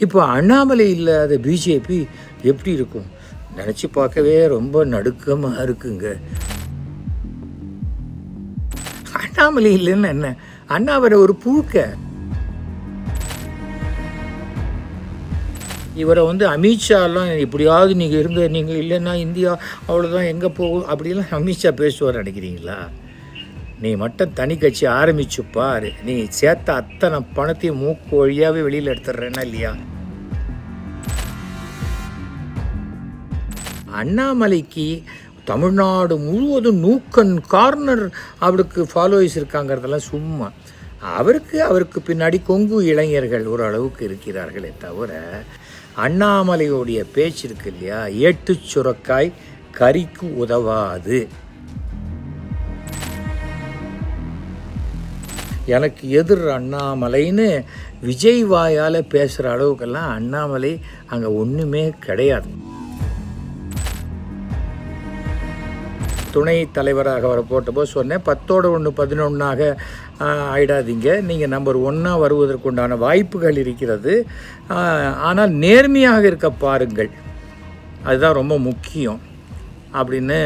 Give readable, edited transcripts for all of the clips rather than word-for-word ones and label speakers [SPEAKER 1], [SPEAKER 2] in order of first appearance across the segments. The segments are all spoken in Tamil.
[SPEAKER 1] இப்போ அண்ணாமலை இல்லாத பிஜேபி எப்படி இருக்கும்? நினச்சி பார்க்கவே ரொம்ப நடுக்கமாக இருக்குங்க. அண்ணாமலை இல்லைன்னு என்ன, அண்ணாமலை ஒரு புழுக்க. இவரை அமித்ஷாலாம் எப்படியாவது நீங்கள் இல்லைன்னா இந்தியா அவ்வளோதான் எங்கே போகும் அப்படிலாம் அமித்ஷா பேசுவார் நினைக்கிறீங்களா? நீ மட்டும் தனி கட்சி ஆரம்பிச்சு பாரு, நீ சேர்த்த அத்தனை பணத்தையும் மூக்கு வழியாகவே வெளியில் எடுத்துடுறேன்னா இல்லையா? அண்ணாமலைக்கு தமிழ்நாடு முழுவதும் நூக்கன் கார்னர் அவருக்கு ஃபாலோவர்ஸ் இருக்காங்கிறதெல்லாம் சும்மா. அவருக்கு பின்னாடி கொங்கு இளைஞர்கள் ஓரளவுக்கு இருக்கிறார்களே தவிர, அண்ணாமலையோடைய பேச்சு இருக்கு இல்லையா, ஏட்டு சுரக்காய் கறிக்கு உதவாது. எனக்கு எதிர் அண்ணாமலைன்னு விஜய் வாயால் பேசுகிற அளவுக்கெல்லாம் அண்ணாமலை அங்கே ஒன்றுமே கிடையாது. துணை தலைவராக அவரை போட்டபோது சொன்னேன், 10ஓட 1 11ஆக ஆயிடாதீங்க, நீங்கள் நம்பர் 1 வருவதற்குண்டான வாய்ப்புகள் இருக்கிறது, ஆனால் நேர்மையாக இருக்க பாருங்கள், அதுதான் ரொம்ப முக்கியம் அப்படின்னு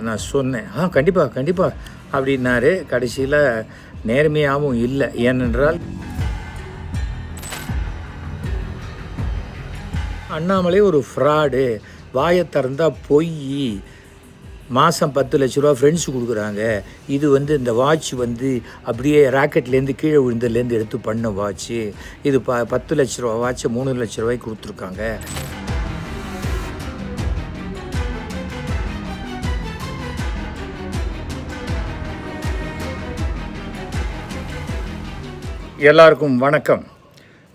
[SPEAKER 1] நான் சொன்னேன். கண்டிப்பாக அப்படின்னாரு. கடைசியில் நேர்மையாகவும் இல்லை. ஏனென்றால் அண்ணாமலை ஒரு ஃப்ராடு, வாயை திறந்தால் பொய், மாதம் 10 லட்ச ரூபா ஃப்ரெண்ட்ஸு கொடுக்குறாங்க, இது இந்த வாட்ச் அப்படியே ராக்கெட்லேருந்து கீழே விழுந்ததுலேருந்து எடுத்து பண்ண வாட்ச்சு, இது 10 லட்ச ரூபா வாட்சை 3 லட்ச ரூபாய்க்கு கொடுத்துருக்காங்க. எல்லாருக்கும் வணக்கம்.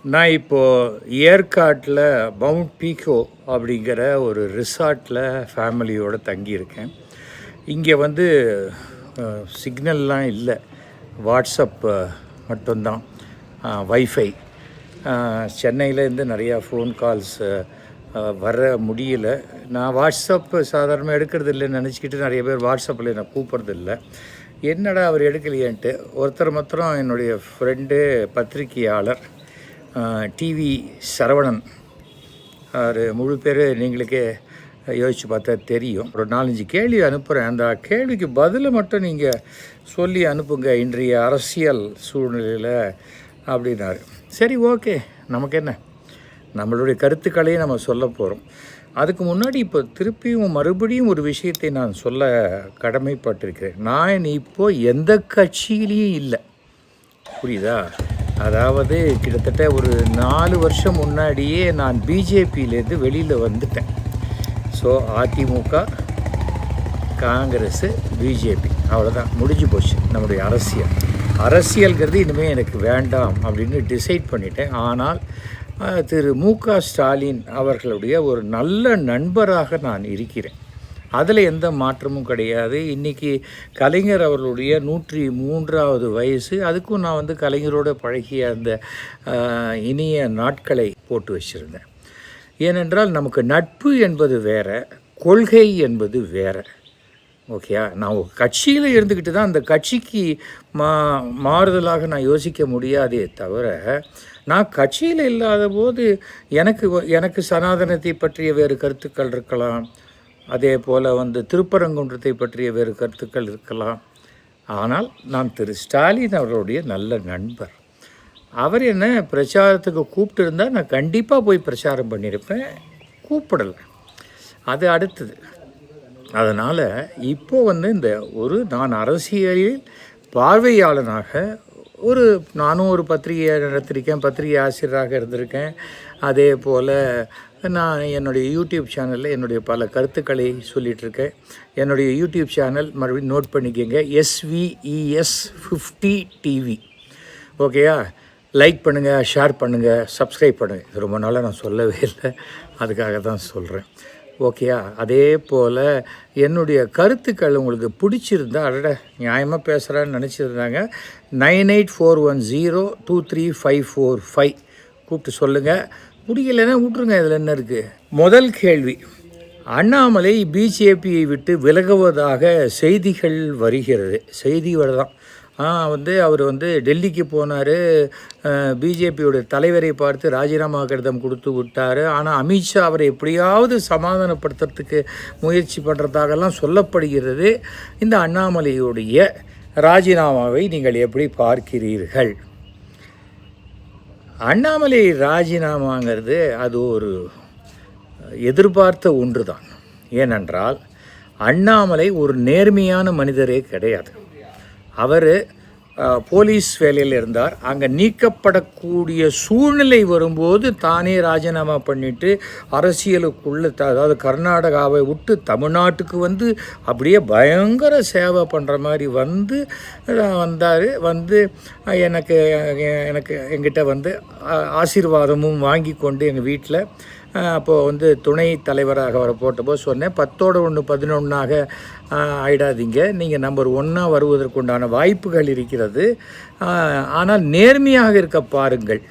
[SPEAKER 1] நான் இப்போது ஏற்காட்டில் மவுண்ட் பீக்கோ அப்படிங்கிற ஒரு ரிசார்ட்டில் ஃபேமிலியோடு தங்கியிருக்கேன். இங்கே சிக்னல்லாம் இல்லை, வாட்ஸ்அப் மட்டும்தான், வைஃபை. சென்னையிலேருந்து நிறையா ஃபோன் கால்ஸ் வர முடியல. நான் வாட்ஸ்அப் சாதாரணமாக எடுக்கிறது இல்லைன்னு நினச்சிக்கிட்டு நிறைய பேர் வாட்ஸ்அப்பில் என்னை கூப்பிட்றதில்லை. என்னடா அவர் எடுக்கலையேன்ட்டு ஒருத்தர் மாத்திரம் என்னுடைய ஃப்ரெண்டு பத்திரிகையாளர் டிவி சரவணன், அவர் முழு பேர் நீங்களுக்கே யோசித்து பார்த்தா தெரியும். ஒரு 4-5 கேள்வி அனுப்புகிறேன், அந்த கேள்விக்கு பதிலை மட்டும் நீங்கள் சொல்லி அனுப்புங்க இன்றைய அரசியல் சூழ்நிலையில் அப்படின்னாரு. சரி, ஓகே, நமக்கு என்ன, நம்மளுடைய கருத்துக்களையும் நம்ம சொல்ல போகிறோம். அதுக்கு முன்னாடி இப்போ திருப்பியும் மறுபடியும் ஒரு விஷயத்தை நான் சொல்ல கடமைப்பட்டிருக்கிறேன். நான் இப்போது எந்த கட்சியிலையும் இல்லை, புரியுதா? அதாவது கிட்டத்தட்ட ஒரு 4 வருஷம் முன்னாடியே நான் பிஜேபியிலேருந்து வெளியில் வந்துட்டேன். ஸோ அதிமுக, காங்கிரஸ், பிஜேபி, அவ்வளோதான், முடிஞ்சு போச்சு நம்முடைய அரசியல்ங்கிறது இனிமேல் எனக்கு வேண்டாம் அப்படின்னு டிசைட் பண்ணிட்டேன். ஆனால் திரு மு.க. ஸ்டாலின் அவர்களுடைய ஒரு நல்ல நண்பராக நான் இருக்கிறேன், அதில் எந்த மாற்றமும் கிடையாது. இன்றைக்கி கலைஞர் அவர்களுடைய 103வது வயசு, அதுக்கும் நான் கலைஞரோடு பழகிய அந்த இனிய நாட்களை போட்டு வச்சுருந்தேன். ஏனென்றால் நமக்கு நட்பு என்பது வேறு, கொள்கை என்பது வேறு. ஓகேயா? நான் ஒரு கட்சியில் இருந்துக்கிட்டு தான் அந்த கட்சிக்கு மாறுதலாக நான் யோசிக்க முடியாதே தவிர, நான் கட்சியில் இல்லாத போது எனக்கு சனாதனத்தை பற்றிய வேறு கருத்துக்கள் இருக்கலாம், அதே போல் திருப்பரங்குன்றத்தை பற்றிய வேறு கருத்துக்கள் இருக்கலாம். ஆனால் நான் திரு ஸ்டாலின் அவர்களுடைய நல்ல நண்பர். அவர் என்ன பிரச்சாரத்துக்கு கூப்பிட்டு இருந்தால் நான் கண்டிப்பாக போய் பிரச்சாரம் பண்ணியிருப்பேன், கூப்பிடலை, அது அடுத்தது. அதனால் இப்போது இந்த நான் அரசியலில் பார்வையாளனாக நானும் ஒரு பத்திரிகை நடத்திருக்கேன், பத்திரிகை ஆசிரியராக இருந்திருக்கேன். அதே போல் நான் என்னுடைய யூடியூப் சேனலில் என்னுடைய பல கருத்துக்களை சொல்லிகிட்ருக்கேன். என்னுடைய யூடியூப் சேனல் மறுபடியும் நோட் பண்ணிக்கோங்க, SVES 50 TV. ஓகேயா? லைக் பண்ணுங்கள், ஷேர் பண்ணுங்கள், சப்ஸ்கிரைப் பண்ணுங்கள். இது ரொம்ப நாளாக நான் சொல்லவே இல்லை, அதுக்காக தான் சொல்கிறேன். ஓகேயா? அதே போல் என்னுடைய கருத்துக்கள் உங்களுக்கு பிடிச்சிருந்தா, நியாயமாக பேசுகிறான்னு நினச்சிருந்தாங்க, 9841023545 கூப்பிட்டு சொல்லுங்கள். பிடிக்கலைன்னா விட்ருங்க, இதில் என்ன இருக்குது. முதல் கேள்வி, அண்ணாமலை பிஜேபியை விட்டு விலகுவதாக செய்திகள் வருகிறது. செய்தி வரதான், அவர் டெல்லிக்கு போனார், பிஜேபியோட தலைவரை பார்த்து ராஜினாமா கடிதம் கொடுத்து விட்டார். ஆனால் அமித்ஷா அவரை எப்படியாவது சமாதானப்படுத்துறதுக்கு முயற்சி பண்ணுறதாகலாம் சொல்லப்படுகிறது. இந்த அண்ணாமலையுடைய ராஜினாமாவை நீங்கள் எப்படி பார்க்கிறீர்கள்? அண்ணாமலை ராஜினாமாங்கிறது அது ஒரு எதிர்பார்த்த ஒன்று தான். ஏனென்றால் அண்ணாமலை ஒரு நேர்மையான மனிதரே கிடையாது. அவர் போலீஸ் வேலையில் இருந்தார். அங்கே நீக்கப்படக்கூடிய சூழ்நிலை வரும்போது தானே ராஜினாமா பண்ணிவிட்டு அரசியலுக்குள்ளே அதாவது கர்நாடகாவை விட்டு தமிழ்நாட்டுக்கு அப்படியே பயங்கர சேவை பண்ணுற மாதிரி வந்தார். எனக்கு எங்கிட்ட ஆசீர்வாதமும் வாங்கி கொண்டு எங்கள் வீட்டில் அப்போது துணை தலைவராக அவரை போட்டபோது சொன்னேன், 10ஓட 1 11ஆக ஆயிடாதீங்க, நீங்கள் நம்பர் 1 வருவதற்குண்டான வாய்ப்புகள் இருக்கிறது, ஆனால் நேர்மையாக இருக்க பாருங்கள்,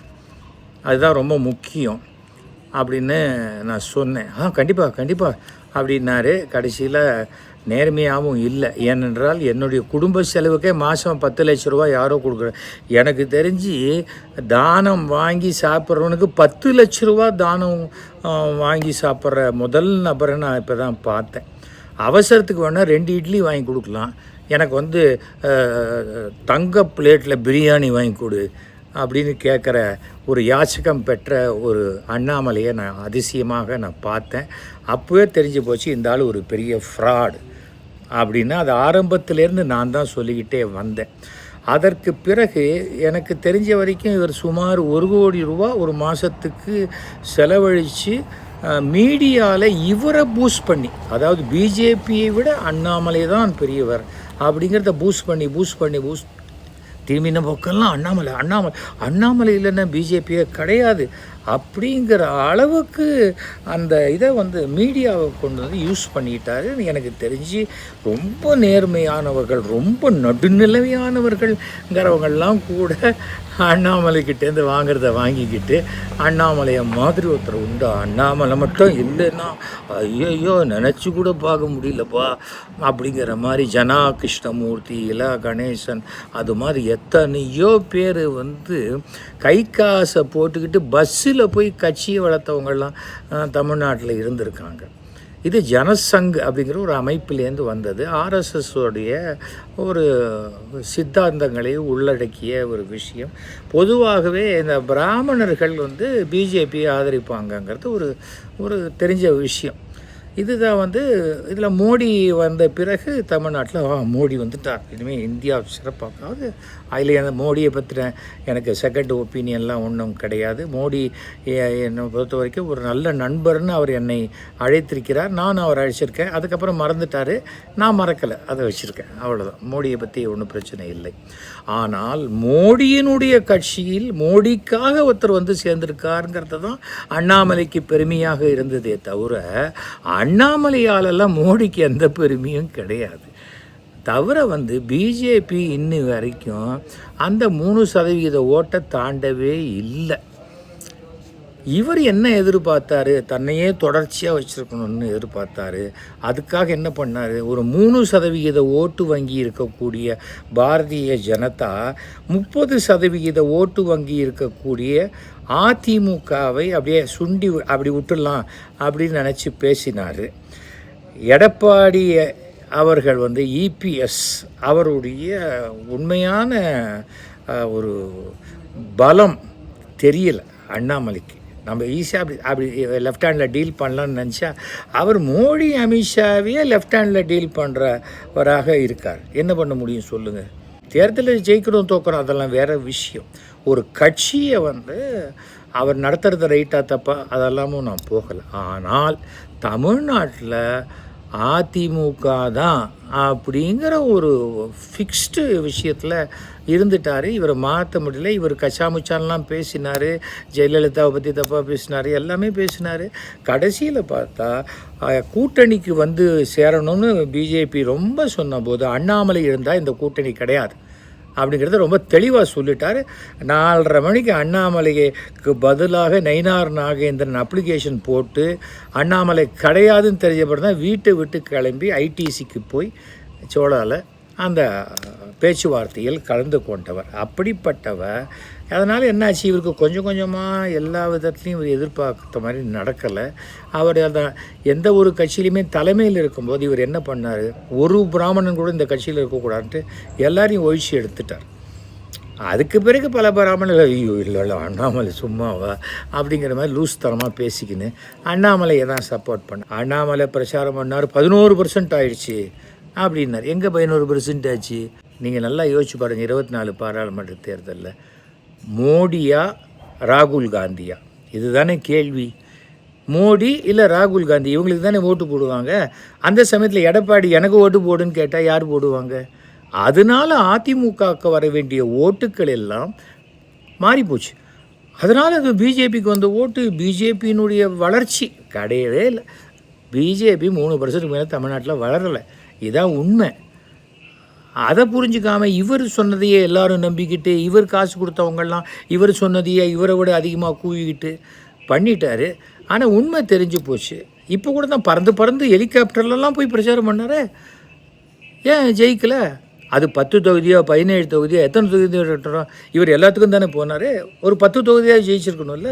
[SPEAKER 1] அதுதான் ரொம்ப முக்கியம் அப்படின்னு நான் சொன்னேன். கண்டிப்பாக அப்படின்னாரு. கடைசியில் நேர்மையாகவும் இல்லை. ஏனென்றால் என்னுடைய குடும்ப செலவுக்கே மாதம் 10 லட்ச ரூபா யாரோ கொடுக்குறேன். எனக்கு தெரிஞ்சு தானம் வாங்கி சாப்பிட்றவனுக்கு 10 லட்ச ரூபா தானம் வாங்கி சாப்பிட்ற முதல் நபரை நான் இப்போ தான் பார்த்தேன். அவசரத்துக்கு வேணால் 2 இட்லி வாங்கி கொடுக்கலாம், எனக்கு தங்க பிளேட்டில் பிரியாணி வாங்கி கொடு அப்படின்னு கேட்குற ஒரு யாச்சகம் பெற்ற ஒரு அண்ணாமலையை நான் அதிசயமாக பார்த்தேன். அப்போவே தெரிஞ்சு போச்சு இந்த ஆள் ஒரு பெரிய ஃப்ராடு அப்படின்னா. அது ஆரம்பத்திலேருந்து நான் தான் சொல்லிக்கிட்டே வந்தேன். அதற்கு பிறகு எனக்கு தெரிஞ்ச வரைக்கும் இவர் சுமார் 1 கோடி ரூபா ஒரு மாதத்துக்கு செலவழித்து மீடியாவில் இவரை பூஸ்ட் பண்ணி, அதாவது பிஜேபியை விட அண்ணாமலை தான் பெரியவர் அப்படிங்கிறத பூஸ்ட் பண்ணி திரும்பி இந்த பக்கம்லாம் அண்ணாமலை இல்லைன்னா பிஜேபியே கிடையாது அப்படிங்கிற அளவுக்கு அந்த இதை மீடியாவை கொண்டு யூஸ் பண்ணிட்டாரு. எனக்கு தெரிஞ்சு ரொம்ப நேர்மையானவர்கள், ரொம்ப நடுநிலையானவர்கள்ங்கிறவங்கெல்லாம் கூட அண்ணாமலைக்கிட்டேருந்து வாங்கிறத வாங்கிக்கிட்டு அண்ணாமலையை மாதிரி ஒருத்தர் உண்டு, அண்ணாமலை மட்டும் இல்லைன்னா ஐயோ நினச்சி கூட பார்க்க முடியலப்பா அப்படிங்கிற மாதிரி ஜனா கிருஷ்ணமூர்த்தி, இலா கணேசன், அது மாதிரி எத்தனையோ பேர் கை காசை போட்டுக்கிட்டு பஸ்ஸில் போய் கட்சியை வளர்த்தவங்கெல்லாம் தமிழ்நாட்டில் இருந்திருக்காங்க. இது ஜனசங் அப்படிங்கிற ஒரு அமைப்பிலேருந்து வந்தது. ஆர்எஸ்எஸ்ஸோடைய ஒரு சித்தாந்தங்களை உள்ளடக்கிய ஒரு விஷயம். பொதுவாகவே இந்த பிராமணர்கள் பிஜேபியை ஆதரிப்பாங்கங்கிறது ஒரு தெரிஞ்ச விஷயம். இதுதான் இதில் மோடி வந்த பிறகு தமிழ்நாட்டில் மோடி வந்துட்டார், இனிமேல் இந்தியா சிறப்பாக்காது. அதில் அந்த மோடியை பற்றின எனக்கு செகண்ட் ஒப்பீனியன்லாம் ஒன்றும் கிடையாது. மோடி என்னை பொறுத்த வரைக்கும் ஒரு நல்ல நண்பர்னு அவர் என்னை அழைத்திருக்கிறார், நான் அவர் அழைச்சிருக்கேன். அதுக்கப்புறம் மறந்துட்டார், நான் மறக்கலை, அதை வச்சுருக்கேன், அவ்வளோதான். மோடியை பற்றி ஒன்றும் பிரச்சனை இல்லை. ஆனால் மோடியினுடைய கட்சியில் மோடிக்காக ஒருத்தர் சேர்ந்திருக்காருங்கிறது தான் அண்ணாமலைக்கு பெருமையாக இருந்ததே தவிர அண்ணாமலையாலெல்லாம் மோடிக்கு எந்த பெருமையும் கிடையாது. தவிர பிஜேபி இன்னி வரைக்கும் அந்த 3% ஓட்டை தாண்டவே இல்லை. இவர் என்ன எதிர்பார்த்தாரு, தன்னையே தொடர்ச்சியாக வச்சுருக்கணும்னு எதிர்பார்த்தாரு. அதுக்காக என்ன பண்ணார், ஒரு 3% ஓட்டு வங்கி இருக்கக்கூடிய பாரதிய ஜனதா 30% ஓட்டு வங்கி இருக்கக்கூடிய அதிமுகவை அப்படியே சுண்டி அப்படி விட்டுடலாம் அப்படின்னு நினச்சி பேசினார். எடப்பாடி அவர்கள் இபிஎஸ் அவருடைய உண்மையான ஒரு பலம் தெரியலை அண்ணாமலைக்கு. நம்ம ஈஸியாக அப்படி லெஃப்ட் ஹேண்டில் டீல் பண்ணலான்னு நினச்சா அவர் மோடி அமித்ஷாவையே லெஃப்ட் ஹேண்டில் டீல் பண்ணுறவராக இருக்கார். என்ன பண்ண முடியும் சொல்லுங்கள்? தேர்தலில் ஜெயிக்கிறோம் தோக்கிறோம் அதெல்லாம் வேறு விஷயம். ஒரு கட்சியை அவர் நடத்துகிறது ரைட்டாக தப்பா அதெல்லாமும் நான் போகலை. ஆனால் தமிழ்நாட்டில் அதிமுக தான் அப்படிங்கிற ஒரு ஃபிக்ஸ்டு விஷயத்தில் இருந்துட்டார். இவரை மாற்ற முடியல. இவர் கச்சாமுச்சான்லாம் பேசினார், ஜெயலலிதாவை பற்றி தப்பாக பேசினார், எல்லாமே பேசினார். கடைசியில் பார்த்தா கூட்டணிக்கு சேரணும்னு பிஜேபி ரொம்ப சொன்னபோது அண்ணாமலை இருந்தால் இந்த கூட்டணி கிடையாது அப்படிங்கிறத ரொம்ப தெளிவாக சொல்லிட்டார். 4:30 மணிக்கு அண்ணாமலைக்கு பதிலாக நயினார் நாகேந்திரன் அப்ளிகேஷன் போட்டு அண்ணாமலை கிடையாதுன்னு தெரிஞ்சப்பறம் தான் வீட்டை விட்டு கிளம்பி ஐடிசிக்கு போய் சோழாவில் அந்த பேச்சுவார்த்தையில் கலந்து கொண்டவர். அப்படிப்பட்டவர். அதனால் என்னாச்சு, இவருக்கு கொஞ்சம் கொஞ்சமாக எல்லா விதத்துலேயும் இவர் எதிர்பார்த்த மாதிரி நடக்கலை. அவர் அந்த எந்த ஒரு கட்சியிலையுமே தலைமையில் இருக்கும்போது இவர் என்ன பண்ணார், ஒரு பிராமணன் கூட இந்த கட்சியில் இருக்கக்கூடாதுன்ட்டு எல்லாரையும் ஒழிச்சு எடுத்துட்டார். அதுக்கு பிறகு பல பிராமணர்கள் ஐயோ இல்லை அண்ணாமலை சும்மாவா அப்படிங்கிற மாதிரி லூஸ் தரமாக பேசிக்கின்னு அண்ணாமலையை தான் சப்போர்ட் பண்ண. அண்ணாமலை பிரச்சாரம் பண்ணார், 11% ஆயிடுச்சு அப்படின்னார். எங்கே 11% ஆச்சு? நீங்கள் நல்லா யோசிச்சு பாருங்கள். 24 பாராளுமன்ற தேர்தலில் மோடியா ராகுல் காந்தியா, இதுதானே கேள்வி. மோடி இல்லை ராகுல் காந்தி, இவங்களுக்கு தானே ஓட்டு போடுவாங்க. அந்த சமயத்தில் எடப்பாடி எனக்கு ஓட்டு போடுன்னு கேட்டால் யார் போடுவாங்க? அதனால் அதிமுகவுக்கு வர வேண்டிய ஓட்டுக்கள் எல்லாம் மாறிப்போச்சு. அதனால் அது பிஜேபிக்கு வந்த ஓட்டு, பிஜேபியினுடைய வளர்ச்சி கிடையவே இல்லை. பிஜேபி 3% மேலே தமிழ்நாட்டில் வளரலை, இதுதான் உண்மை. அதை புரிஞ்சுக்காமல் இவர் சொன்னதையே எல்லாரும் நம்பிக்கிட்டு, இவர் காசு கொடுத்தவங்கெல்லாம் இவர் சொன்னதையே இவரை விட அதிகமாக கூவிக்கிட்டு பண்ணிட்டார். ஆனால் உண்மை தெரிஞ்சு போச்சு. இப்போ கூட தான் பறந்து ஹெலிகாப்டர்லலாம் போய் பிரச்சாரம் பண்ணார். ஏன் ஜெயிக்கலை? அது 10 தொகுதியோ 17 தொகுதியோ எத்தனை தொகுதியோ இவர் எல்லாத்துக்கும் தானே போனார். ஒரு 10 தொகுதியாக ஜெயிச்சிருக்கணும்ல.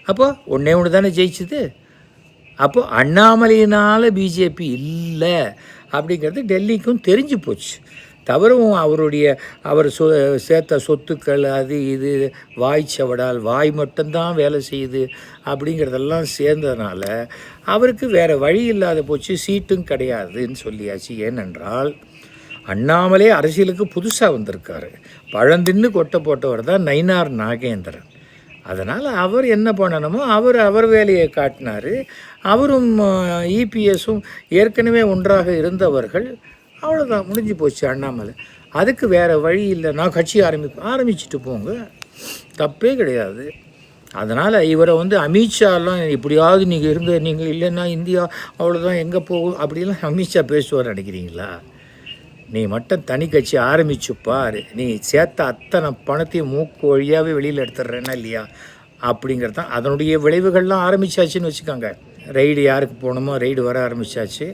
[SPEAKER 1] அப்போ ஒன்று தானே ஜெயிச்சுது. அப்போது அண்ணாமலையினால் பிஜேபி இல்லை அப்படிங்கிறது டெல்லிக்கும் தெரிஞ்சு போச்சு. தவறும் அவர் சேர்த்த சொத்துக்கள் அது இது வாய்ச்சவடால் வாய் மட்டும்தான் வேலை செய்யுது அப்படிங்கிறதெல்லாம் சேர்ந்ததுனால அவருக்கு வேறு வழி இல்லாத போச்சு. சீட்டும் கிடையாதுன்னு சொல்லியாச்சு. ஏனென்றால் அண்ணாமலே அரசியலுக்கு புதுசாக வந்திருக்காரு. பழந்தின்னு கொட்டை போட்டவர் தான் நயினார் நாகேந்திரன். அதனால் அவர் என்ன பண்ணணுமோ அவர் வேலையை காட்டினார். அவரும் இபிஎஸும் ஏற்கனவே ஒன்றாக இருந்தவர்கள். அவ்வளோதான், முடிஞ்சு போச்சு அண்ணாமலை. அதுக்கு வேறு வழி இல்லை. நான் கட்சி ஆரம்பிச்சுட்டு போங்க, தப்பே கிடையாது. அதனால் இவரை அமித்ஷாலாம் எப்படியாவது நீங்கள் இல்லைன்னா இந்தியா அவ்வளோதான் எங்கே போகும் அப்படிலாம் அமித்ஷா பேசுவார் நினைக்கிறீங்களா? நீ மட்டும் தனி கட்சி ஆரம்பிச்சுப்பார், நீ சேர்த்த அத்தனை பணத்தையும் மூக்கு வழியாகவே வெளியில் எடுத்துடுறேன்னா இல்லையா அப்படிங்கிறது தான். அதனுடைய விளைவுகள்லாம் ஆரம்பித்தாச்சுன்னு வச்சுக்கோங்க. ரைடு யாருக்கு போகணுமோ ரைடு வர ஆரம்பித்தாச்சு,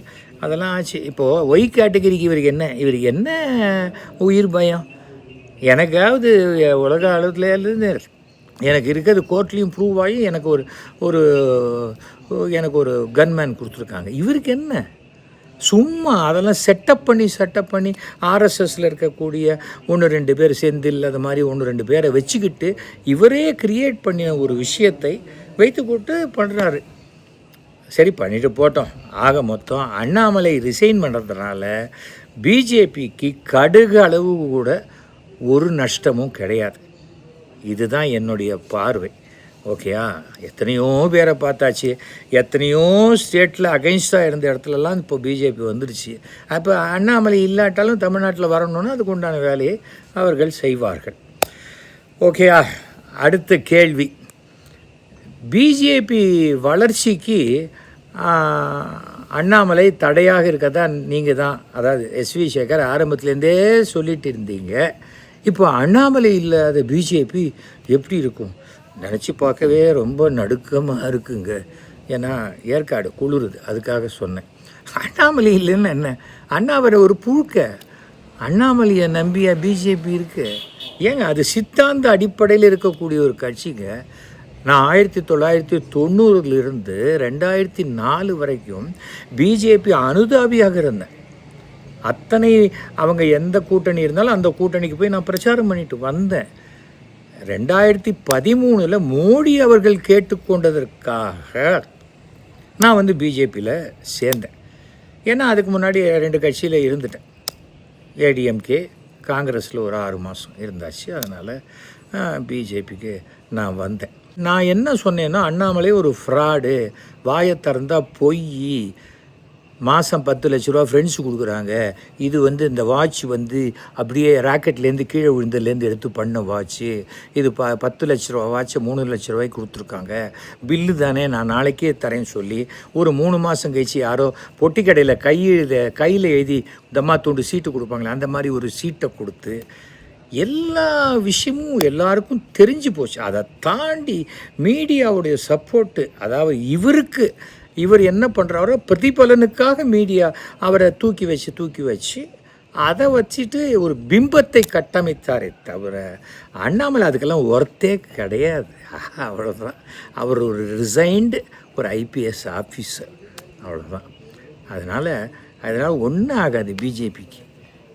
[SPEAKER 1] அதெல்லாம் ஆச்சு. இப்போது ஒய் கேட்டகரிக்கு இவருக்கு என்ன உயிர் பயம்? எனக்காவது உலக அளவுலேருந்து எனக்கு இருக்கிறது கோர்ட்லேயும் ப்ரூவ் ஆகி எனக்கு ஒரு கன்மேன் கொடுத்துருக்காங்க. இவருக்கு என்ன? சும்மா அதெல்லாம் செட்டப் பண்ணி ஆர்எஸ்எஸில் இருக்கக்கூடிய 1-2 பேர் செந்தில் அது மாதிரி 1-2 பேரை வச்சுக்கிட்டு இவரே கிரியேட் பண்ணின ஒரு விஷயத்தை வைத்துக்கொண்டு பண்ணுறாரு. சரி, பண்ணிட்டு போட்டோம். ஆக மொத்தம் அண்ணாமலை ரிசைன் பண்ணுறதுனால பிஜேபிக்கு கடுகு அளவு கூட ஒரு நஷ்டமும் கிடையாது. இதுதான் என்னுடைய பார்வை. ஓகேயா? எத்தனையோ பேரை பார்த்தாச்சு, எத்தனையோ ஸ்டேட்டில் அகைன்ஸ்டாக இருந்த இடத்துலலாம் இப்போ பிஜேபி வந்துடுச்சு. அப்போ அண்ணாமலை இல்லாட்டாலும் தமிழ்நாட்டில் வரணும்னா அதுக்கு உண்டான வேலையை அவர்கள் செய்வார்கள். ஓகேயா? அடுத்த கேள்வி, பிஜேபி வளர்ச்சிக்கு அண்ணாமலை தடையாக இருக்கதா நீங்கள் தான், அதாவது எஸ்வி சேகர் ஆரம்பத்துலேருந்தே சொல்லிட்டு இருந்தீங்க. இப்போ அண்ணாமலை இல்லாத பிஜேபி எப்படி இருக்கும்? நினச்சி பார்க்கவே ரொம்ப நடுக்கமாக இருக்குங்க. ஏன்னா ஏற்காடு குளிருது, அதுக்காக சொன்னேன். அண்ணாமலை இல்லைன்னு என்ன? அண்ணாமலை ஒரு புழுக்க. அண்ணாமலையை நம்பியா பிஜேபி இருக்குது? ஏங்க, அது சித்தாந்த அடிப்படையில் இருக்கக்கூடிய ஒரு கட்சிங்க. நான் 1990 2004 வரைக்கும் பிஜேபி அனுதாபியாக இருந்தேன். அத்தனை அவங்க எந்த கூட்டணி இருந்தாலும் அந்த கூட்டணிக்கு போய் நான் பிரச்சாரம் பண்ணிட்டு வந்தேன். 2013 மோடி அவர்கள் கேட்டுக்கொண்டதற்காக நான் பிஜேபியில் சேர்ந்தேன். ஏன்னா அதுக்கு முன்னாடி 2 கட்சியில் இருந்துட்டேன். ஏடிஎம்கே, காங்கிரஸில் ஒரு 6 மாதம் இருந்தாச்சு. அதனால் பிஜேபிக்கு நான் வந்தேன். நான் என்ன சொன்னேன்னா, அண்ணாமலை ஒரு ஃப்ராடு, வாயை திறந்தால் பொய், மாதம் 10 லட்ச ரூபா ஃப்ரெண்ட்ஸு கொடுக்குறாங்க, இது இந்த வாட்ச் அப்படியே ராக்கெட்லேருந்து கீழே விழுந்ததுலேருந்து எடுத்து பண்ண வாட்ச்சு, இது 10 லட்ச ரூபா வாட்சை 3 லட்ச ரூபாய்க்கு கொடுத்துருக்காங்க, பில்லு தானே நான் நாளைக்கே தரேன்னு சொல்லி ஒரு 3 மாதம் கழிச்சு யாரோ பொட்டி கடையில் கையில் எழுதி தம்மா தூண்டு சீட்டு கொடுப்பாங்களே, அந்த மாதிரி ஒரு சீட்டை கொடுத்து எல்லா விஷயமும் எல்லாருக்கும் தெரிஞ்சு போச்சு. அதை தாண்டி மீடியாவுடைய சப்போர்ட்டு, அதாவது இவர் என்ன பண்ணுறாரோ பிரதிபலனுக்காக மீடியா அவரை தூக்கி வச்சு அதை வச்சுட்டு ஒரு பிம்பத்தை கட்டமைத்தாரே தவிர அண்ணாமலை அதுக்கெல்லாம் ஒர்த்தே கிடையாது. அவ்வளோதான். அவர் ஒரு ரிசைன்டு ஒரு ஐபிஎஸ் ஆஃபீஸர், அவ்வளோதான். அதனால் ஒன்றும் ஆகாது பிஜேபிக்கு.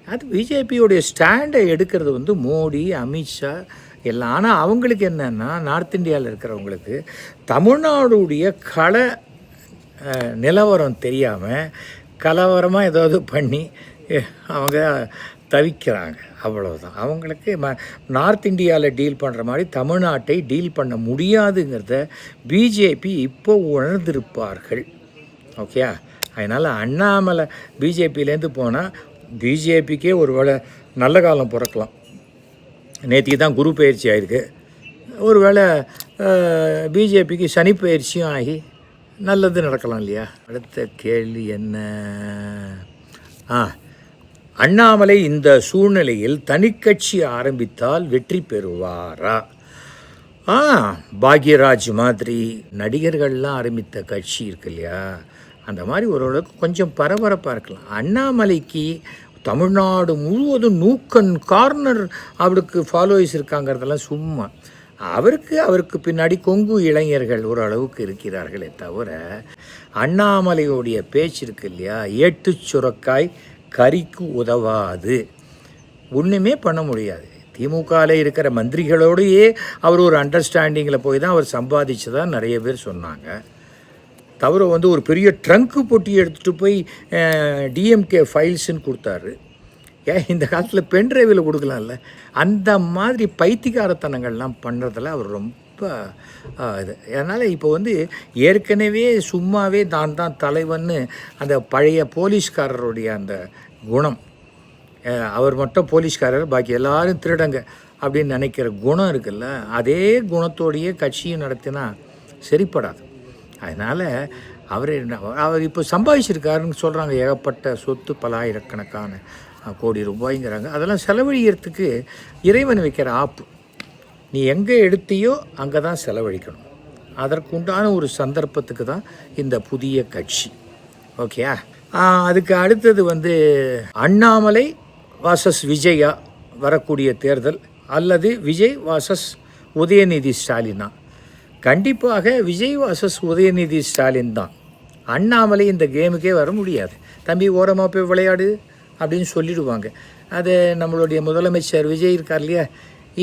[SPEAKER 1] அது பிஜேபியோடைய ஸ்டாண்டை எடுக்கிறது வந்து மோடி, அமித்ஷா எல்லாம். ஆனால் அவங்களுக்கு என்னென்னா, நார்த் இந்தியாவில் இருக்கிறவங்களுக்கு தமிழ்நாடுடைய நிலவரம் தெரியாமல் கலவரமாக ஏதாவது பண்ணி அவங்க தவிக்கிறாங்க, அவ்வளோதான். அவங்களுக்கு நார்த் இந்தியாவில் டீல் பண்ணுற மாதிரி தமிழ்நாட்டை டீல் பண்ண முடியாதுங்கிறத பிஜேபி இப்போ உணர்ந்திருப்பார்கள். ஓகே, அதனால் அண்ணாமலை பிஜேபியிலேருந்து போனால் பிஜேபிக்கே ஒரு வேளை நல்ல காலம் பிறக்கலாம். நேற்றுக்கு தான் குரு பயிற்சி ஆகிருக்கு. ஒரு வேளை பிஜேபிக்கு சனி பயிற்சியும் ஆகி நல்லது நடக்கலாம் இல்லையா? அடுத்த கேள்வி என்ன? அண்ணாமலை இந்த சூழ்நிலையில் தனிக்கட்சி ஆரம்பித்தால் வெற்றி பெறுவாரா? பாக்யராஜ் மாதிரி நடிகர்கள்லாம் ஆரம்பித்த கட்சி இருக்கு இல்லையா, அந்த மாதிரி ஓரளவுக்கு கொஞ்சம் பரபரப்பாக இருக்கலாம். அண்ணாமலைக்கு தமிழ்நாடு முழுவதும் நூக்கன் கார்னர் அவருக்கு ஃபாலோவர்ஸ் இருக்காங்கிறதெல்லாம் சும்மா. அவருக்கு பின்னாடி கொங்கு இளைஞர்கள் ஓரளவுக்கு இருக்கிறார்களே தவிர அண்ணாமலையோடைய பேச்சு இருக்கு இல்லையா, ஏட்டு சுரக்காய் கறிக்கு உதவாது, ஒன்றுமே பண்ண முடியாது. திமுகவில் இருக்கிற மந்திரிகளோடையே அவர் ஒரு அண்டர்ஸ்டாண்டிங்கில் போய் தான் அவர் சம்பாதிச்சதான் நிறைய பேர் சொன்னாங்க. தவிர வந்து ஒரு பெரிய ட்ரங்க்கு பொட்டி எடுத்துகிட்டு போய் டிஎம்கே ஃபைல்ஸுன்னு கொடுத்தாரு. இந்த காலத்தில் பென்ட்ரைவில் கொடுக்கலாம்ல. அந்த மாதிரி பைத்தியக்காரத்தனங்கள்லாம் பண்ணுறதில் அவர் ரொம்ப இது. அதனால் இப்போ வந்து ஏற்கனவே சும்மாவே தான் தலைவன்னு அந்த பழைய போலீஸ்காரருடைய அந்த குணம், அவர் மட்டும் போலீஸ்காரர் பாக்கி எல்லாரும் திருடங்க அப்படின்னு நினைக்கிற குணம் இருக்குல்ல, அதே குணத்தோடையே கட்சியும் நடத்தினா சரிப்படாது. அதனால் அவர் இப்போ சம்பாதிச்சிருக்காருன்னு சொல்கிறாங்க. ஏகப்பட்ட சொத்து, பல ஆயிரக்கணக்கான கோடி ரூபாய்ங்கிறாங்க. அதெல்லாம் செலவழிக்கிறதுக்கு இறைவன் வைக்கிற ஆப்பு. நீ எங்கே எடுத்தியோ அங்கே தான் செலவழிக்கணும். அதற்குண்டான ஒரு சந்தர்ப்பத்துக்கு தான் இந்த புதிய கட்சி. ஓகே, அதுக்கு அடுத்தது வந்து அண்ணாமலை வாசஸ் விஜயா வரக்கூடிய தேர்தல், அல்லது விஜய் வாசஸ் உதயநிதி ஸ்டாலினா? கண்டிப்பாக விஜய் வாசஸ் உதயநிதி ஸ்டாலின் தான். அண்ணாமலை இந்த கேமுக்கே வர முடியாது. தம்பி ஓரமாக போய் விளையாடு அப்படின்னு சொல்லிடுவாங்க. அது நம்மளுடைய முதலமைச்சர் விஜய் இருக்கார் இல்லையா,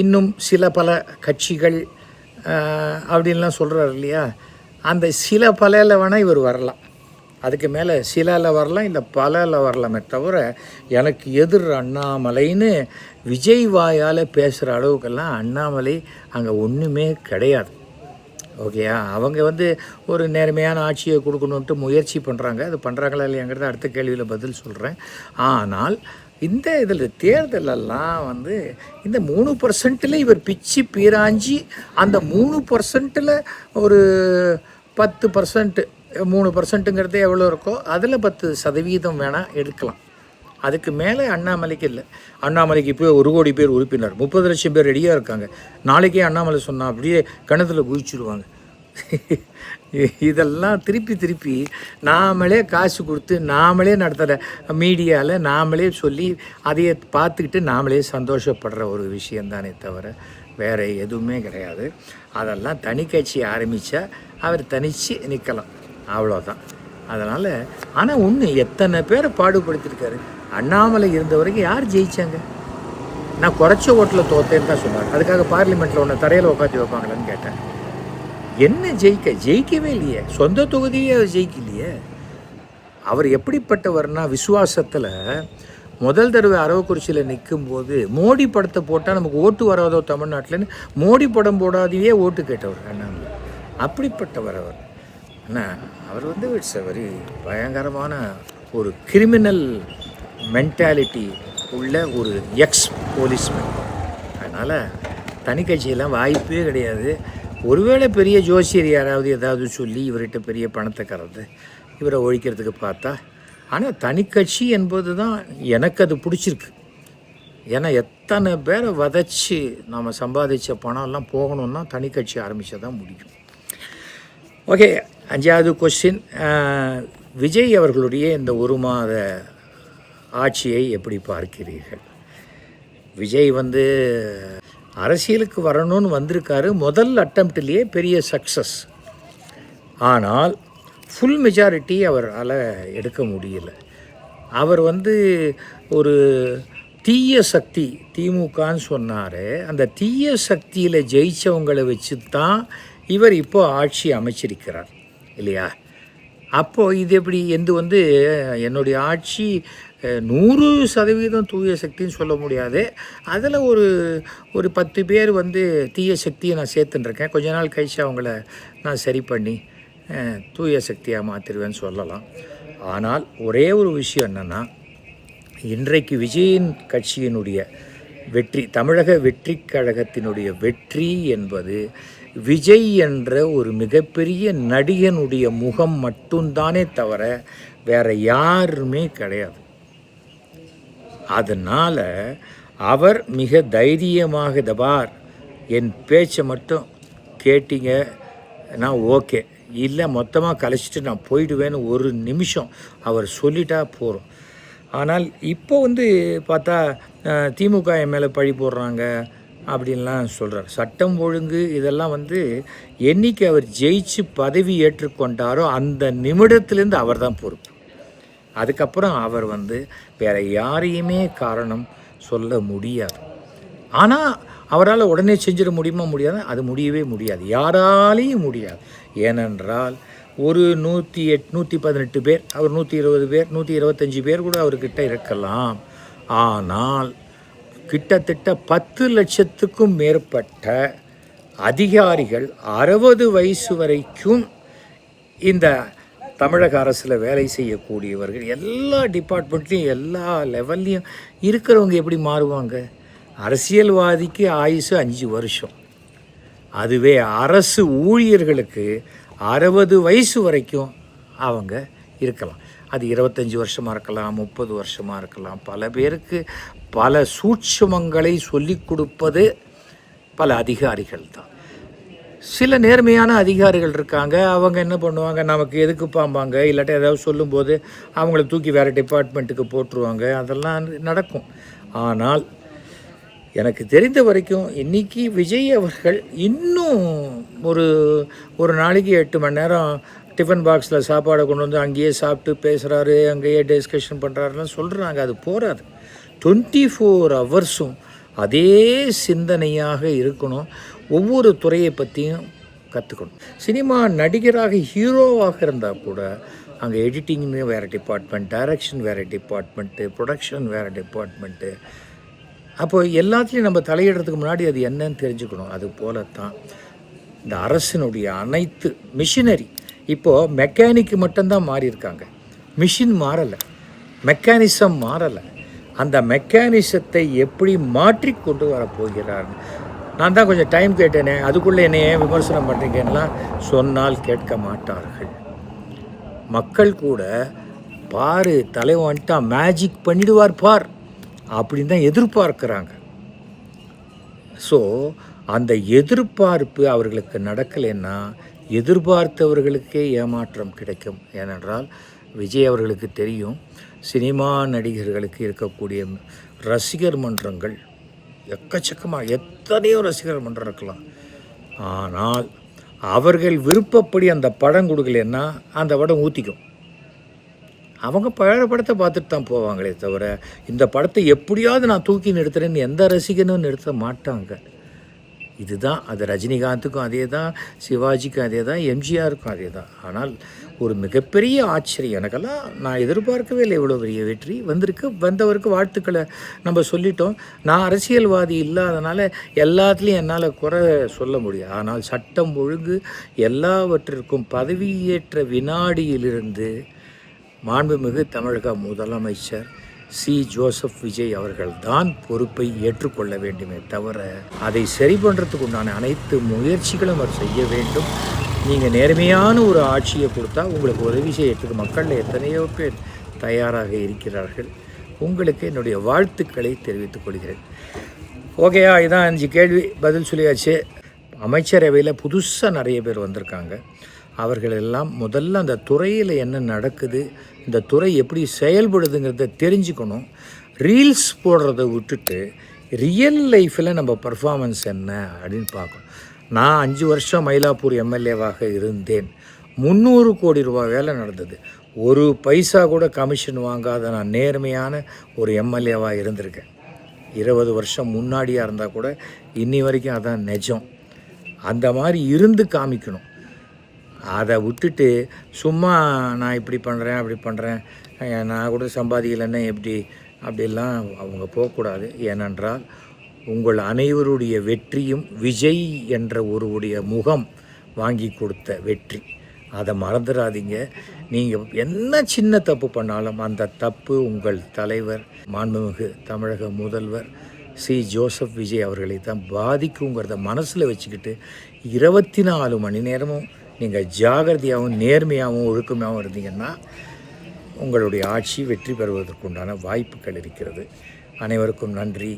[SPEAKER 1] இன்னும் சில பல கட்சிகள் அப்படின்லாம் சொல்கிறார் இல்லையா, அந்த சில பலையில் வேணால் இவர் வரலாம். அதுக்கு மேலே சிலவில் வரலாம், இல்லை பலையில் வரலாமே தவிர எனக்கு எதிர் அண்ணாமலைன்னு விஜய் வாயால் பேசுகிற அளவுக்கெல்லாம் அண்ணாமலை அங்கே ஒன்றுமே கிடையாது. ஓகேயா, அவங்க வந்து ஒரு நேர்மையான ஆட்சியை கொடுக்கணுன்ட்டு முயற்சி பண்ணுறாங்க. அது பண்ணுறாங்களா இல்லையாங்கிறத அடுத்த கேள்வியில் பதில் சொல்கிறேன். ஆனால் இந்த இதில் தேர்தலெல்லாம் வந்து இந்த 3% இவர் பிச்சு பீராஞ்சி அந்த 3% ஒரு 10%, 3%ங்கிறதே எவ்வளோ இருக்கோ அதில் 10% வேணால் எடுக்கலாம். அதுக்கு மேலே அண்ணாமலைக்கு இல்லை. அண்ணாமலைக்கு இப்போ 1 கோடி பேர் உறுப்பினர், 30 லட்சம் பேர் ரெடியாக இருக்காங்க. நாளைக்கே அண்ணாமலை சொன்னால் அப்படியே கிணத்துல குதிச்சுடுவாங்க. இதெல்லாம் திருப்பி நாமளே காசு கொடுத்து நாமளே நடத்துகிற மீடியாவில் நாமளே சொல்லி அதையே பார்த்துக்கிட்டு நாமளே சந்தோஷப்படுற ஒரு விஷயந்தானே தவிர வேறு எதுவுமே கிடையாது. அதெல்லாம் தனி கட்சி ஆரம்பித்தா அவர் தனித்து நிற்கலாம், அவ்வளோதான். அதனால் ஆனால் ஒன்று, எத்தனை பேரை பாடுபடுத்திருக்காரு. அண்ணாமலை இருந்த வரைக்கும் யார் ஜெயித்தாங்க? நான் குறைச்ச ஓட்டில் தோத்தேன்னு தான் சொன்னார். அதுக்காக பார்லிமெண்ட்டில் ஒன்று தரையில் உட்காந்து வைப்பாங்களான்னு கேட்டேன். என்ன ஜெயிக்கவே இல்லையே, சொந்த தொகுதியே ஜெயிக்கலையே. அவர் எப்படிப்பட்டவர்னா, விசுவாசத்தில் முதல் தடவை அரவக்குறிச்சியில் நிற்கும்போது மோடி படத்தை போட்டால் நமக்கு ஓட்டு வராதோ தமிழ்நாட்டில்னு மோடி படம் போடாதையே ஓட்டு கேட்டவர் அண்ணாமலை. அப்படிப்பட்டவர் அவர். ஆனால் அவர் வந்து இட்ஸ் வெரி பயங்கரமான ஒரு கிரிமினல் மென்டாலிட்டி உள்ள ஒரு எக்ஸ் போலீஸ்மேன். அதனால் தனி கட்சியெல்லாம் வாய்ப்பே கிடையாது. ஒருவேளை பெரிய ஜோசியர் யாராவது ஏதாவது சொல்லி இவர்கிட்ட பெரிய பணத்தை கறந்து இவரை ஒழிக்கிறதுக்கு பார்த்தா. ஆனால் தனி கட்சி என்பது தான் எனக்கு அது பிடிச்சிருக்கு. ஏன்னா எத்தனை பேரை வதச்சி நம்ம சம்பாதிச்ச பணம்லாம் போகணுன்னா தனி கட்சி ஆரம்பித்தா தான் முடியும். ஓகே, 5வது கொஸ்டின். விஜய் அவர்களுடைய இந்த 1 மாத ஆட்சியை எப்படி பார்க்கிறீர்கள்? விஜய் அரசியலுக்கு வரணும்னு வந்திருக்காரு. முதல் அட்டம்ப்ட்லேயே பெரிய சக்ஸஸ். ஆனால் ஃபுல் மெஜாரிட்டி அவரால் எடுக்க முடியல. அவர் ஒரு தீய சக்தி திமுகன்னு சொன்னார். அந்த தீய சக்தியில் ஜெயித்தவங்களை வச்சு தான் இவர் இப்போது ஆட்சி அமைச்சிருக்கிறார் இல்லையா? அப்போது இது எப்படி என்னுடைய ஆட்சி 100% தூய சக்தின்னு சொல்ல முடியாது. அதில் ஒரு 10 பேர் தீய சக்தியை நான் சேர்த்துட்டுருக்கேன். கொஞ்ச நாள் கழிச்சு அவங்கள நான் சரி பண்ணி தூய சக்தியாக மாற்றிடுவேன்னு சொல்லலாம். ஆனால் ஒரே ஒரு விஷயம் என்னென்னா, இன்றைக்கு விஜயின் கட்சியினுடைய வெற்றி, தமிழக வெற்றி கழகத்தினுடைய வெற்றி என்பது விஜய் என்ற ஒரு மிகப்பெரிய நடிகனுடைய முகம் மட்டும்தானே தவிர வேறு யாருமே கிடையாது. அதனால் அவர் மிக தைரியமாக, தபார் என் பேச்சை மட்டும் கேட்டீங்க நான் ஓகே, இல்லை மொத்தமாக கலைச்சிட்டு நான் போயிடுவேன்னு ஒரு நிமிஷம் அவர் சொல்லிட்டா போகிறோம். ஆனால் இப்போ பார்த்தா திமுக என் மேலே பழி போடுறாங்க அப்படின்லாம் சொல்கிறார். சட்டம் ஒழுங்கு இதெல்லாம் என்னைக்கு அவர் ஜெயிச்சு பதவி ஏற்றுக்கொண்டாரோ அந்த நிமிடத்துலேருந்து அவர் தான் பொறுப்பு. அதுக்கப்புறம் அவர் வேறு யாரையுமே காரணம் சொல்ல முடியாது. ஆனால் அவரால் உடனே செஞ்சிட முடியுமா? முடியாது. அது முடியவே முடியாது, யாராலையும் முடியாது. ஏனென்றால் ஒரு 118 பேர், அவர் 120 பேர், 125 பேர் கூட அவர்கிட்ட இருக்கலாம். ஆனால் கிட்டத்தட்ட 10 லட்சத்துக்கும் மேற்பட்ட அதிகாரிகள் 60 வயசு வரைக்கும் இந்த தமிழக அரசில் வேலை செய்யக்கூடியவர்கள், எல்லா டிபார்ட்மெண்ட்லேயும் எல்லா லெவல்லையும் இருக்கிறவங்க எப்படி மாறுவாங்க? அரசியல்வாதிக்கு ஆயுசு 5 வருஷம். அதுவே அரசு ஊழியர்களுக்கு 60 வயசு வரைக்கும் அவங்க இருக்கலாம். அது 25 வருஷமாக இருக்கலாம், 30 வருஷமாக இருக்கலாம். பல பேருக்கு பல சூட்சுமங்களை சொல்லிக் கொடுப்பது பல அதிகாரிகள் தான். சில நேர்மையான அதிகாரிகள் இருக்காங்க. அவங்க என்ன பண்ணுவாங்க, நமக்கு எதுக்கு பாம்பாங்க, இல்லாட்டி ஏதாவது சொல்லும்போது அவங்கள தூக்கி வேறு டிபார்ட்மெண்ட்டுக்கு போட்டுருவாங்க. அதெல்லாம் நடக்கும். ஆனால் எனக்கு தெரிந்த வரைக்கும் இன்றைக்கி விஜய் அவர்கள் இன்னும் ஒரு நாளைக்கு 8 மணி நேரம் டிஃபன் பாக்ஸில் சாப்பாடை கொண்டு அங்கேயே சாப்பிட்டு பேசுகிறாரு, அங்கேயே டிஸ்கஷன் பண்ணுறாருலாம் சொல்கிறாங்க. அது போகாது. 24 ஹவர்ஸும் அதே சிந்தனையாக இருக்கணும். ஒவ்வொரு துறையை பற்றியும் கற்றுக்கணும். சினிமா நடிகராக ஹீரோவாக இருந்தால் கூட அங்கே எடிட்டிங்னு வேறு டிபார்ட்மெண்ட், டைரக்ஷன் வேறு டிபார்ட்மெண்ட்டு, ப்ரொடக்ஷன் வேறு டிபார்ட்மெண்ட்டு. அப்போ எல்லாத்துலேயும் நம்ம தலையிடுறதுக்கு முன்னாடி அது என்னன்னு தெரிஞ்சுக்கணும். அது போல தான் இந்த அரசினுடைய அனைத்து மிஷினரி இப்போது மெக்கானிக்கு மட்டும்தான் மாறியிருக்காங்க. Machine மாறலை, mechanism மாறலை. அந்த மெக்கானிசத்தை எப்படி மாற்றி கொண்டு வரப்போகிறார்? நான் தான் கொஞ்சம் டைம் கேட்டேனே, அதுக்குள்ளே என்னை ஏன் விமர்சனம் பண்ணுறீங்கன்னெலாம் சொன்னால் கேட்க மாட்டார்கள். மக்கள் கூட பாரு தலைவன் வந்துட்டா மேஜிக் பண்ணிடுவார் பார் அப்படின்னு தான் எதிர்பார்க்குறாங்க. ஸோ அந்த எதிர்பார்ப்பு அவர்களுக்கு நடக்கலைன்னா எதிர்பார்த்தவர்களுக்கே ஏமாற்றம் கிடைக்கும். ஏனென்றால் விஜய் அவர்களுக்கு தெரியும், சினிமா நடிகர்களுக்கு இருக்கக்கூடிய ரசிகர் மன்றங்கள் எக்கச்சக்கமாக எத்தனையோ ரசிகர் மன்றம் இருக்கலாம். ஆனால் அவர்கள் விருப்பப்படி அந்த படம் கொடுக்கலன்னா அந்த படம் ஊற்றிக்கும். அவங்க பழைய படத்தை பார்த்துட்டு தான் போவாங்களே தவிர இந்த படத்தை எப்படியாவது நான் தூக்கி நிறுத்துறேன்னு எந்த ரசிகனும் நிறுத்த மாட்டாங்க. இதுதான் அது. ரஜினிகாந்துக்கும் அதே தான், சிவாஜிக்கும் அதே தான், எம்ஜிஆருக்கும் அதே தான். ஆனால் ஒரு மிகப்பெரிய ஆச்சரியம், எனக்கெல்லாம் நான் எதிர்பார்க்கவே இல்லை இவ்வளோ பெரிய வெற்றி வந்தவருக்கு வாழ்த்துக்களை நம்ம சொல்லிட்டோம். நான் அரசியல்வாதி இல்லாதனால எல்லாத்துலேயும் என்னால் குறை சொல்ல முடியும். ஆனால் சட்டம் ஒழுங்கு எல்லாவற்றிற்கும் பதவியேற்ற வினாடியிலிருந்து மாண்புமிகு தமிழக முதலமைச்சர் சி. ஜோசப் விஜய் அவர்கள் தான் பொறுப்பை ஏற்றுக்கொள்ள வேண்டுமே தவிர அதை சரி பண்ணுறதுக்கு உண்டான அனைத்து முயற்சிகளும் அவர் செய்ய வேண்டும். நீங்கள் நேர்மையான ஒரு ஆட்சியை கொடுத்தா உங்களுக்கு உதவி செய்யறதுக்கு மக்களில் எத்தனையோ பேர் தயாராக இருக்கிறார்கள். உங்களுக்கு என்னுடைய வாழ்த்துக்களை தெரிவித்துக் கொள்கிறேன். ஓகேயா, இதான் 5 கேள்வி பதில் சொல்லியாச்சு. அமைச்சரவையில் புதுசாக நிறைய பேர் வந்திருக்காங்க. அவர்களெல்லாம் முதல்ல அந்த துறையில் என்ன நடக்குது, இந்த துறை எப்படி செயல்படுதுங்கிறத தெரிஞ்சுக்கணும். ரீல்ஸ் போடுறத விட்டுட்டு ரியல் லைஃப்பில் நம்ம பர்ஃபார்மன்ஸ் என்ன அப்படின்னு பார்க்கணும். நான் 5 வருஷம் மயிலாப்பூர் எம்எல்ஏவாக இருந்தேன். 300 கோடி ரூபாய் வேலை நடந்தது. ஒரு பைசா கூட கமிஷன் வாங்காத நான் நேர்மையான ஒரு எம்எல்ஏவாக இருந்திருக்கேன். 20 வருஷம் முன்னாடியாக இருந்தால் கூட இன்னி வரைக்கும் அதான் நிஜம். அந்த மாதிரி இருந்து காமிக்கணும். அதை விட்டுட்டு சும்மா நான் இப்படி பண்ணுறேன் அப்படி பண்ணுறேன், நான் கூட சம்பாதிக்கலைன்னா எப்படி, அப்படிலாம் அவங்க போகக்கூடாது. ஏனென்றால் உங்கள் அனைவருடைய வெற்றியும் விஜய் என்ற ஒருவருடைய முகம் வாங்கி கொடுத்த வெற்றி. அதை மறந்துடாதீங்க. நீங்கள் என்ன சின்ன தப்பு பண்ணாலும் அந்த தப்பு உங்கள் தலைவர் மாண்புமிகு தமிழக முதல்வர் சி ஜோசப் விஜய் அவர்களை தான் பாதிக்குங்கிறத மனசில் வச்சுக்கிட்டு 24 மணி நேரமும் நீங்கள் ஜாகிரதையாகவும் நேர்மையாகவும் ஒழுக்கமாகவும் இருந்தீங்கன்னா உங்களுடைய ஆட்சி வெற்றி பெறுவதற்குண்டான வாய்ப்புகள் இருக்கிறது. அனைவருக்கும் நன்றி.